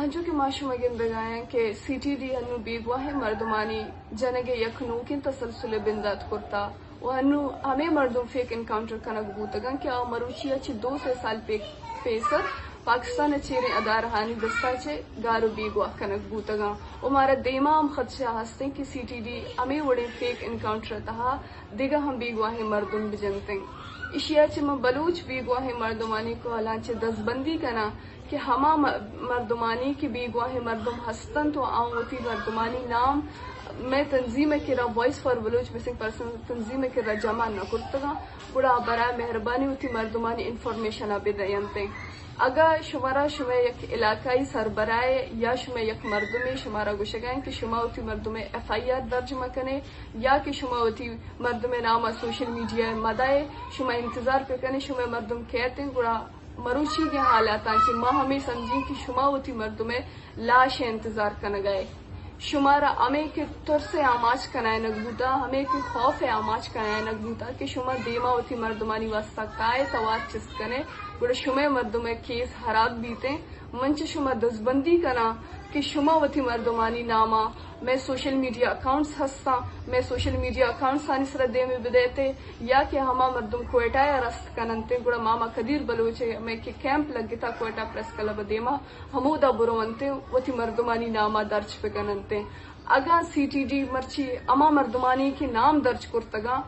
جو کہ معاشو مگندگائیں کہ سی ٹی ڈی انو بیگواہ مردمانی جنگے یکنوکن تسلسل بندات کرتا و انو ہمیں مردم فیک انکاؤنٹر کنگ بوتگن کہ مروچی اچھی 2-3 سال پیسر پاکستان چیریں ادارہانی دستا چے گارو بیگواہ کنگ بوتگا و مارا دیما ہم خدشہ ہستیں کہ سی ٹی ڈی ہمیں وڑے فیک انکاؤنٹر تہا دیگا ہم بیگواہ مردم بجنتیں اشیا چے من بلوچ بیگواہ مردمانی کو حالانچہ دستبندی کنا کہ ہما مردمانی کی بیگواہ مردم ہستن تو آؤتی مردمانی نام میں تنظیم کرا voice for Baloch missing person تنظیم کرا جمع نہ کرتگا بڑا برائے مہربانی ہوتی مردمانی انفارمیشن بدینتے اگر شمارا شما یک علاقائی سربرائے یا شما یک مردمی شمارا گوشگائیں کہ شما ہوتی مردم ایف آئی آر درج مکنے یا کہ شما ہوتی مردم نامہ سوشل میڈیا مدائے شما انتظار پہ کنے شما مردم کہتے ہیں گڑا مروچی کے حالات سے ماں ہمیں سمجھیں کہ شما ہوتی مردم لاش انتظار کن گئے شمارا ہمیں کہ ترس آماج کنائے نگبوتا ہمیں کہ خوف آماج کنائے نگبوتا کہ شما دیما ہوتی مردمانی واسطہ کائے توات چس کنے گڑا شما مردم کیس حراب بیتے منچ شما دزبندی کنا کہ شما ہوتی مردمانی نامہ میں سوشل میڈیا اکاؤنٹس ہستا میں سوشل میڈیا اکاؤنٹس آنی سر دے میں بدیتے یا کہ ہما مردم کوئٹہ یا رست کننتے گڑا ماما قدیر بلوچے میں کہ کیمپ لگی تھا کوئٹہ پریس کلب دیما ہمودا بروانتے وتی مردمانی نامہ درج پہ کننتے اگا سی ٹی ڈی مرچی اما مردمانی کی نام درج کرتگا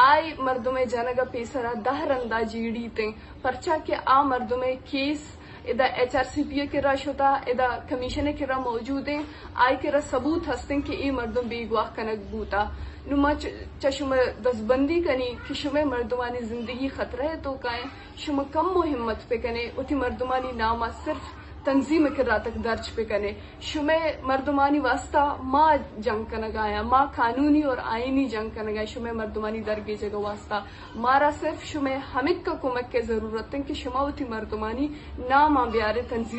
آئی مردم جنگا پیسرا 10 رندہ جیڑی تے پرچا کہ آ مردم کیس ادا ایچ آر سی پی کے رش ہوتا ادا کمیشن کے را موجود ہیں آئی کے را ثبوت ہستیں کہ ای مردم بیگواہ کنک بوتا نما چشم دستبندی کنی کہ شما مردمانی زندگی خطرہ ہے تو کائیں شما کم و ہمت پہ کنے اتی مردمانی نامہ صرف تنظیم کرا تک درج پہ کنے شما مردمانی واسطہ ماں جنگ کنگایا ماں قانونی اور آئینی جنگ کنگایا شما مردمانی درگی جگہ واسطہ مارا صرف شما ہمیں کا کمک کے ضرورت ہے کہ شما اتی مردمانی نام بیارے تنظیم